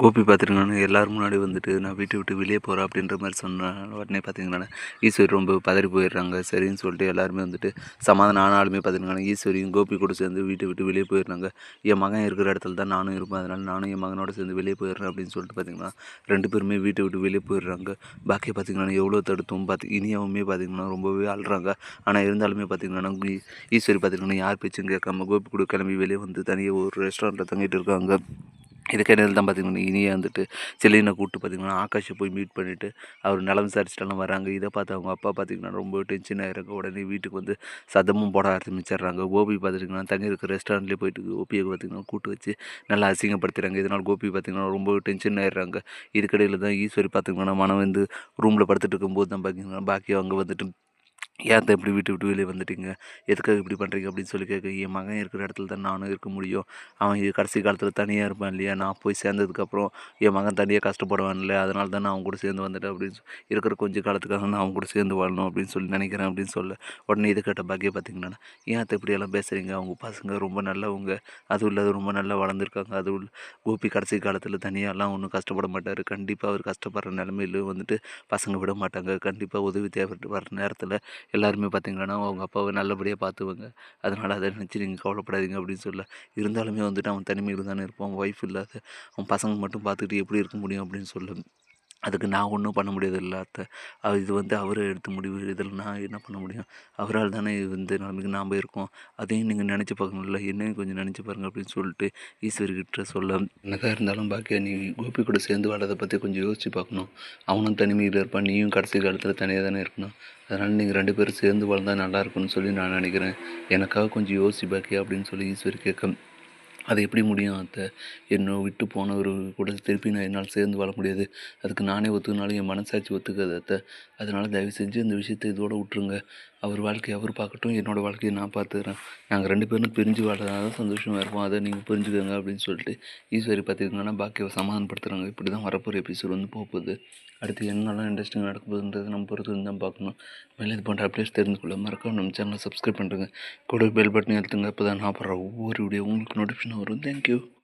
கோபி பார்த்துட்டிங்கன்னா எல்லாரும் முன்னாடி வந்துட்டு நான் வீட்டை விட்டு வெளியே போகிறேன் அப்படின்ற மாதிரி சொன்ன உடனே பார்த்தீங்கன்னா ஈஸ்வரி ரொம்ப பதறி போயிடுறாங்க. சரின்னு சொல்லிட்டு எல்லாருமே வந்துட்டு சமாதானம் ஆனாலுமே பார்த்தீங்கன்னா ஈஸ்வரியும் கோபி கூட சேர்ந்து வீட்டை விட்டு வெளியே போயிடுறாங்க. என் மகன் இருக்கிற இடத்துல தான் நானும் இருப்பேன், அதனால் நானும் என் மகனோட சேர்ந்து வெளியே போயிடுறேன் அப்படின்னு சொல்லிட்டு பார்த்தீங்கன்னா 2 பேருமே வீட்டை விட்டு வெளியே போயிடுறாங்க. பாக்கி பார்த்தீங்கன்னா எவ்வளோ தடுத்தும் இனியாவுமே பார்த்தீங்கன்னா ரொம்பவே அழுறாங்க. ஆனால் இருந்தாலுமே பார்த்தீங்கன்னா ஈஸ்வரி பார்த்தீங்கன்னா யார் பேச்சும் கேட்காம கோபி கூட கிளம்பி வெளியே வந்து தனியாக ஒரு ரெஸ்டாரண்ட்டில் தங்கிட்டு இருக்காங்க. இதுக்கிடையில் தான் பார்த்தீங்கன்னா இனியா வந்துட்டு செலினை கூப்பிட்டு பார்த்தீங்கன்னா ஆகாஷை போய் மீட் பண்ணிவிட்டு அவர் நலம் விசாரிச்சுட்டெல்லாம் வராங்க. இதை பார்த்து அவங்க அப்பா பார்த்தீங்கன்னா ரொம்ப டென்ஷன் ஆகிருங்க. உடனே வீட்டுக்கு வந்து சத்தமும் போட ஆரம்பிச்சிடுறாங்க. கோபி பார்த்துட்டிங்கன்னா தங்கி இருக்கிற ரெஸ்டாரண்ட்லேயே போயிட்டு கோபியை பார்த்தீங்கன்னா கூட்டு வச்சு நல்லா அசிங்கப்படுத்துகிறாங்க. இதனால் கோபி பார்த்தீங்கன்னா ரொம்ப டென்ஷன் ஆகிடுறாங்க. இதுக்கிடையில் தான் ஈஸ்வரி பார்த்தீங்கன்னா மனம் வந்து ரூமில் படுத்துட்டு இருக்கும்போது தான் பார்த்தீங்கன்னா பாக்கி அவங்க வந்துட்டு ஏன் தான் இப்படி வீட்டு விட்டு வெளியே வந்துட்டீங்க, எதுக்காக இப்படி பண்ணுறீங்க அப்படின்னு சொல்லி கேட்க, என் மகன் இருக்கிற இடத்துல தான் நானும் இருக்க முடியும். அவன் இது கடைசி காலத்தில் தனியாக இருப்பான் இல்லையா, நான் போய் சேர்ந்ததுக்கப்புறம் என் மகன் தனியாக கஷ்டப்படுவான் இல்லையா, அதனால தான் நான் அவங்க கூட சேர்ந்து வந்துட்டேன் அப்படின்னு இருக்கிற கொஞ்சம் காலத்துக்காக நான் அவங்க கூட சேர்ந்து வாழணும் அப்படின்னு சொல்லி நினைக்கிறேன் அப்படின்னு சொல்ல, உடனே இது கேட்ட பாக்கிய பார்த்தீங்கன்னா ஏன் அத்தை இப்படியெல்லாம் பேசுகிறீங்க, அவங்க பசங்க ரொம்ப நல்லவங்க, அதுவும் இல்லாத ரொம்ப நல்லா வளர்ந்துருக்காங்க. அதுவும் கோபி கடைசி காலத்தில் தனியாகலாம் ஒன்றும் கஷ்டப்பட மாட்டார். கண்டிப்பாக அவர் கஷ்டப்படுற நிலமையில வந்துட்டு பசங்க விட மாட்டாங்க. கண்டிப்பாக உதவி தேவைப்பட்டு வர நேரத்தில் எல்லாருமே பார்த்தீங்கன்னா அவங்க அப்பாவை நல்லபடியாக பார்த்துவாங்க. அதனால் அதை நினச்சி நீங்கள் கவலைப்படாதீங்க அப்படின்னு சொல்ல, இருந்தாலுமே வந்துட்டு அவன் தனிமையில் தானே இருப்பான், அவன் ஒய்ஃப் இல்லாத அவன் பசங்க மட்டும் பார்த்துக்கிட்டு எப்படி இருக்க முடியும் அப்படின்னு சொல்ல, அதுக்கு நான் ஒன்றும் பண்ண முடியாதுல்ல அத்தை, இது வந்து அவரே எடுத்த முடிவு, இதில் நான் என்ன பண்ண முடியும், அவரால் தானே இந்த நிலைமைக்கு நாம் இருக்கோம், அதையும் நீங்கள் நினச்சி பார்க்கணும்ல, என்னையும் கொஞ்சம் நினச்சி பாருங்கள் அப்படின்னு சொல்லிட்டு ஈஸ்வரிக்கிட்ட சொல்ல, என்னதான் இருந்தாலும் பாக்கியா நீ கோபி கூட சேர்ந்து வாழறதை பற்றி கொஞ்சம் யோசித்து பார்க்கணும். அவனும் தனிமையில் இருப்பான், நீயும் கடைசி காலத்தில் தனியாக தானே இருக்கணும். அதனால் நீங்கள் 2 பேரும் சேர்ந்து வாழ்ந்தால் நல்லா இருக்கும்னு சொல்லி நான் நினைக்கிறேன். எனக்காக கொஞ்சம் யோசிச்சு பாக்கியா அப்படின்னு சொல்லி ஈஸ்வரி கேட்க, அது எப்படி முடியும் அத்தை, என்னை விட்டு போனவர் கூட திருப்பி நான் என்னால் சேர்ந்து வாழ முடியாது. அதுக்கு நானே ஒத்துக்கினாலும் என் மனசாட்சி ஒத்துக்காது அத்தை. அதனால் தயவு செஞ்சு இந்த விஷயத்தை இதோடு விட்டுருங்க. அவர் வாழ்க்கையை அவர் பார்க்கட்டும், என்னோடய வாழ்க்கையை நான் பார்த்துக்கிறேன். நாங்கள் 2 பேரும் பிரிஞ்சு வாழறதுனால சந்தோஷமாக இருப்போம், அதை நீங்கள் புரிஞ்சுக்கோங்க அப்படின்னு சொல்லிட்டு ஈஸ்வரி பார்த்திங்கன்னா பாக்கியை சமாதானப்படுத்துகிறாங்க. இப்படி தான் வரப்போகிற எபிசோட் வந்து போகுது. அடுத்து என்னெல்லாம் இன்ட்ரெஸ்டிங் நடக்க போகுதுன்றது நம்ம பொறுத்து தான் பார்க்கணும். மேலே இது போன்ற அப்டேட்ஸ் தெரிந்து கொள்ள மறக்காம நம்ம சேனலை சப்ஸ்கிரைப் பண்ணுறேங்க. கூட பெல் பட்டனை அழுத்துங்க. அப்போ தான் நான் போடுற ஒவ்வொரு வீடியோ உங்களுக்கு நோட்டிஃபிகேஷன் வரும். தேங்க்யூ.